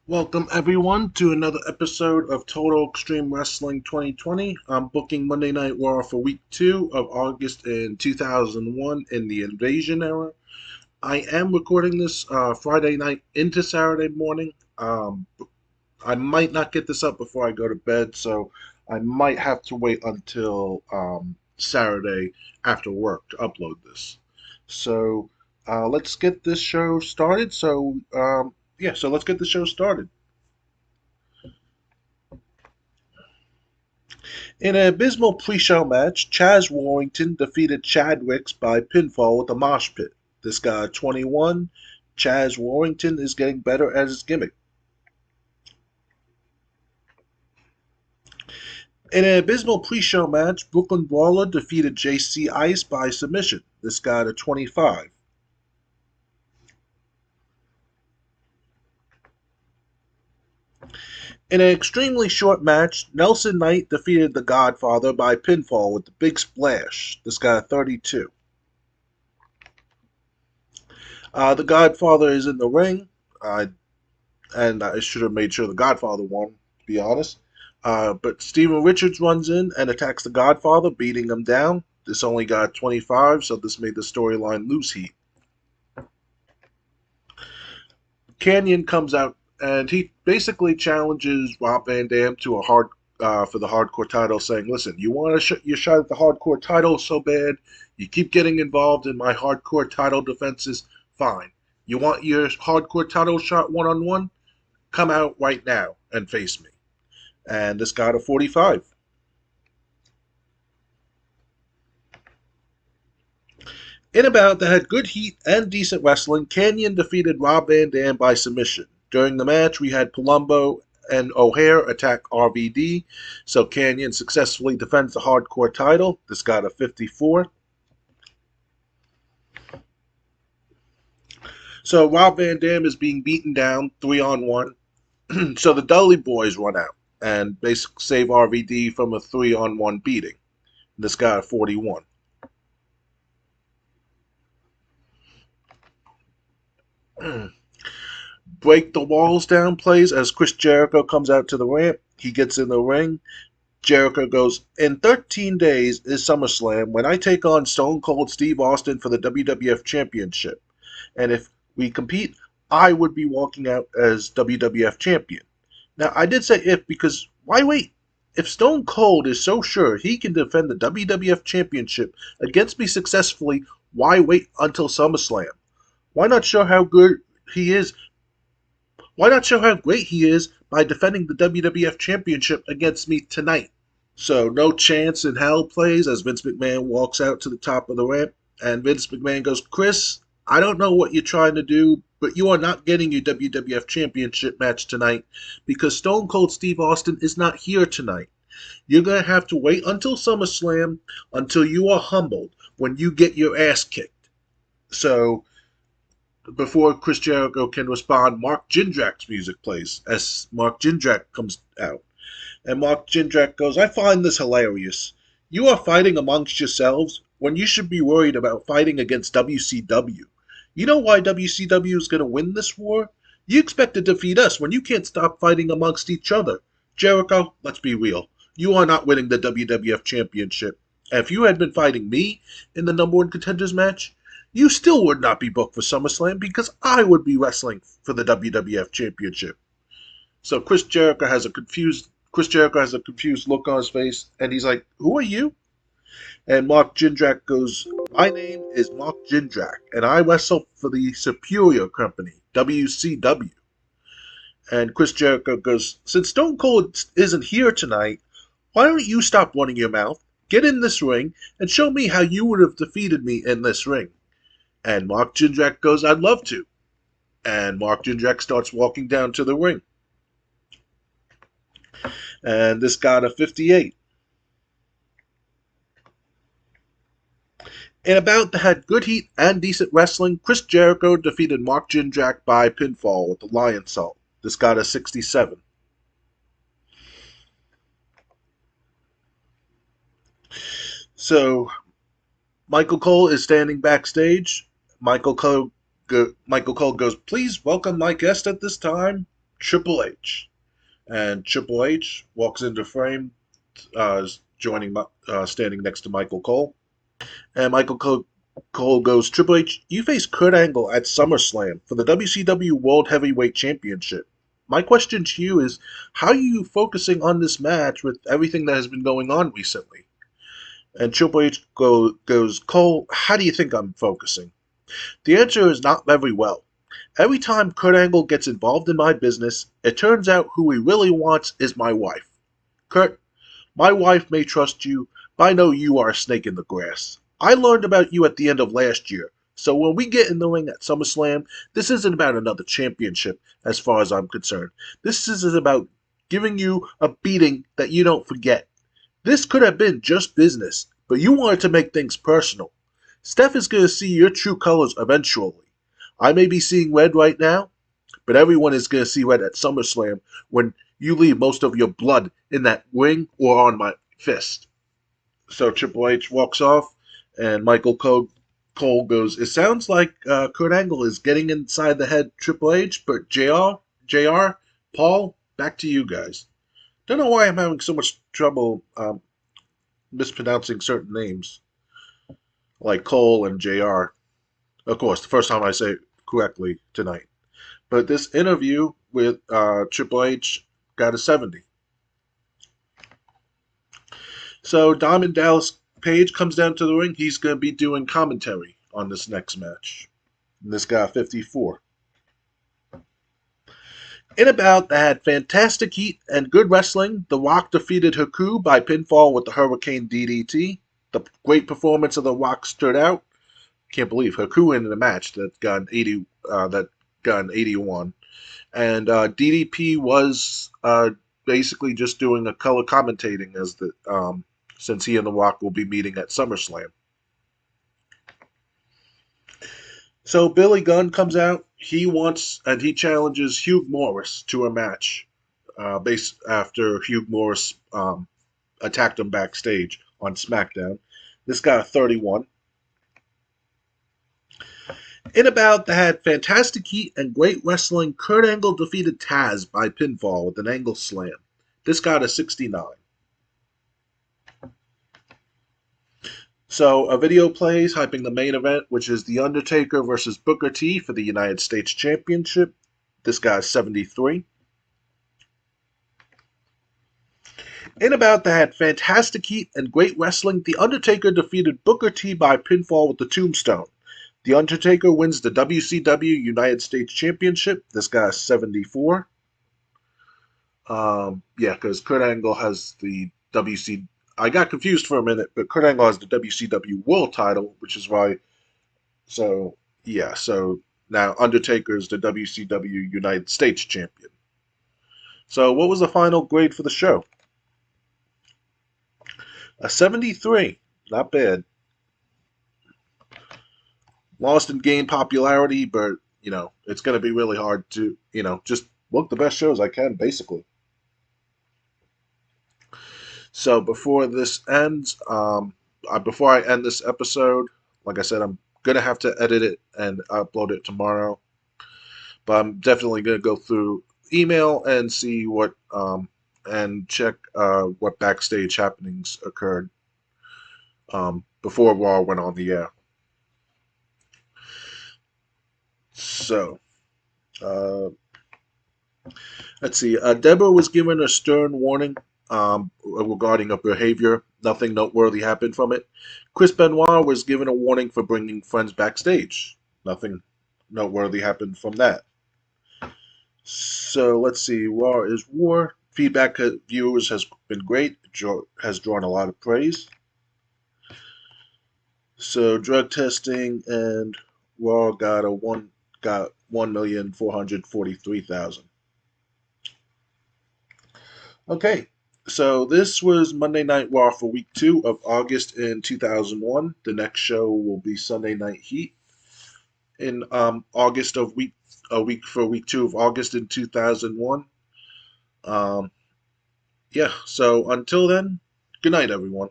Welcome everyone to another episode of Total Extreme Wrestling 2020. I'm booking Monday Night Raw for week 2 of August in 2001 in the Invasion era. I am recording this Friday night into Saturday morning. I might not get this up before I go to bed, so I might have to wait until Saturday after work to upload this. So let's get this show started. So let's get the show started. In an abysmal pre-show match, Chaz Warrington defeated Chadwicks by pinfall with a mosh pit. This guy 21. Chaz Warrington is getting better at his gimmick. In an abysmal pre-show match, Brooklyn Brawler defeated JC Ice by submission. This guy to 25. In an extremely short match, Nelson Knight defeated The Godfather by pinfall with the big splash. This guy 32. The Godfather is in the ring, and I should have made sure The Godfather won, to be honest. But Steven Richards runs in and attacks The Godfather, beating him down. This only got 25, so this made the storyline lose heat. Canyon comes out and he basically challenges Rob Van Dam to a for the hardcore title, saying, "Listen, you want to your shot at the hardcore title so bad, you keep getting involved in my hardcore title defenses. Fine. You want your hardcore title shot one on one? Come out right now and face me." And this got a 45. In a bout that had good heat and decent wrestling, Canyon defeated Rob Van Dam by submission. During the match, we had Palumbo and O'Hare attack RVD, so Canyon successfully defends the hardcore title. This got a 54. So Rob Van Dam is being beaten down 3-on-1. So the Dudley Boys run out and basically save RVD from a 3-on-1 beating. This got a 41. Break the walls down plays as Chris Jericho comes out to the ramp. He gets in the ring. Jericho goes, "In 13 days is SummerSlam when I take on Stone Cold Steve Austin for the WWF Championship. And if we compete, I would be walking out as WWF Champion." Now, I did say if because why wait? If Stone Cold is so sure he can defend the WWF Championship against me successfully, why wait until SummerSlam? Why not show how good he is Why not show how great he is by defending the WWF Championship against me tonight? So no chance in hell plays as Vince McMahon walks out to the top of the ramp, and Vince McMahon goes, "Chris, I don't know what you're trying to do, but you are not getting your WWF Championship match tonight because Stone Cold Steve Austin is not here tonight. You're going to have to wait until SummerSlam until you are humbled when you get your ass kicked." So before Chris Jericho can respond, Mark Jindrak's music plays as Mark Jindrak comes out. And Mark Jindrak goes, "I find this hilarious. You are fighting amongst yourselves when you should be worried about fighting against WCW. You know why WCW is going to win this war? You expect to defeat us when you can't stop fighting amongst each other. Jericho, let's be real. You are not winning the WWF Championship. And if you had been fighting me in the number one contenders match, you still would not be booked for SummerSlam because I would be wrestling for the WWF Championship." So Chris Jericho has a confused look on his face, and he's like, "Who are you?" And Mark Jindrak goes, "My name is Mark Jindrak, and I wrestle for the Superior Company, WCW." And Chris Jericho goes, "Since Stone Cold isn't here tonight, why don't you stop running your mouth, get in this ring, and show me how you would have defeated me in this ring?" And Mark Jindrak goes, "I'd love to." And Mark Jindrak starts walking down to the ring. And this got a 58. In a bout that had good heat and decent wrestling, Chris Jericho defeated Mark Jindrak by pinfall with the Lion Salt. This got a 67. So Michael Cole is standing backstage. Michael Cole goes, "Please welcome my guest at this time." Triple H. And Triple H walks into frame, standing next to Michael Cole. And Cole goes, Triple H, you face Kurt Angle at SummerSlam for the WCW World Heavyweight Championship. My question to you is, how are you focusing on this match with everything that has been going on recently? And Triple H goes, Cole, how do you think I'm focusing? The answer is not very well. Every time Kurt Angle gets involved in my business, it turns out who he really wants is my wife. Kurt, my wife may trust you, but I know you are a snake in the grass. I learned about you at the end of last year, so when we get in the ring at SummerSlam, this isn't about another championship as far as I'm concerned. This is about giving you a beating that you don't forget. This could have been just business, but you wanted to make things personal. Steph is going to see your true colors eventually. I may be seeing red right now, but everyone is going to see red at SummerSlam when you leave most of your blood in that ring or on my fist. So Triple H walks off, and Cole goes, it sounds like Kurt Angle is getting inside the head Triple H, but JR, Paul, back to you guys. Don't know why I'm having so much trouble mispronouncing certain names, like Cole and JR. Of course, the first time I say it correctly tonight. But this interview with Triple H got a 70. So Diamond Dallas Page comes down to the ring. He's going to be doing commentary on this next match. And this got 54. In a bout that had fantastic heat and good wrestling, The Rock defeated Haku by pinfall with the Hurricane DDT. The great performance of The Rock stood out. Can't believe Haku in the match that got an 81. And DDP was basically just doing a color commentating as since he and The Rock will be meeting at SummerSlam. So Billy Gunn comes out. He challenges Hugh Morris to a match, after Hugh Morris attacked him backstage on SmackDown. This got a 31. In a bout that had fantastic heat and great wrestling, Kurt Angle defeated Taz by pinfall with an angle slam. This got a 69. So a video plays hyping the main event, which is The Undertaker versus Booker T for the United States Championship. This got a 73. In a bout that had fantastic heat and great wrestling, The Undertaker defeated Booker T by pinfall with the Tombstone. The Undertaker wins the WCW United States Championship. This got a 74. Because Kurt Angle has the WC. I got confused for a minute, but Kurt Angle has the WCW World title, which is why. So yeah, so now Undertaker is the WCW United States Champion. So what was the final grade for the show? A 73. Not bad. Lost and gained popularity, but it's going to be really hard to just book the best shows I can, basically. So before this ends, before I end this episode, like I said, I'm gonna have to edit it and upload it tomorrow. But I'm definitely gonna go through email and see what and check what backstage happenings occurred before Raw went on the air. So, let's see. Deborah was given a stern warning regarding her behavior. Nothing noteworthy happened from it. Chris Benoit was given a warning for bringing friends backstage. Nothing noteworthy happened from that. So let's see. Raw is War. Feedback of viewers has been great. Has drawn a lot of praise. So drug testing and Raw got 1,443,000. Okay, so this was Monday Night Raw for week 2 of August in 2001. The next show will be Sunday Night Heat in August of week 2 of August in 2001. Yeah, so until then, good night, everyone.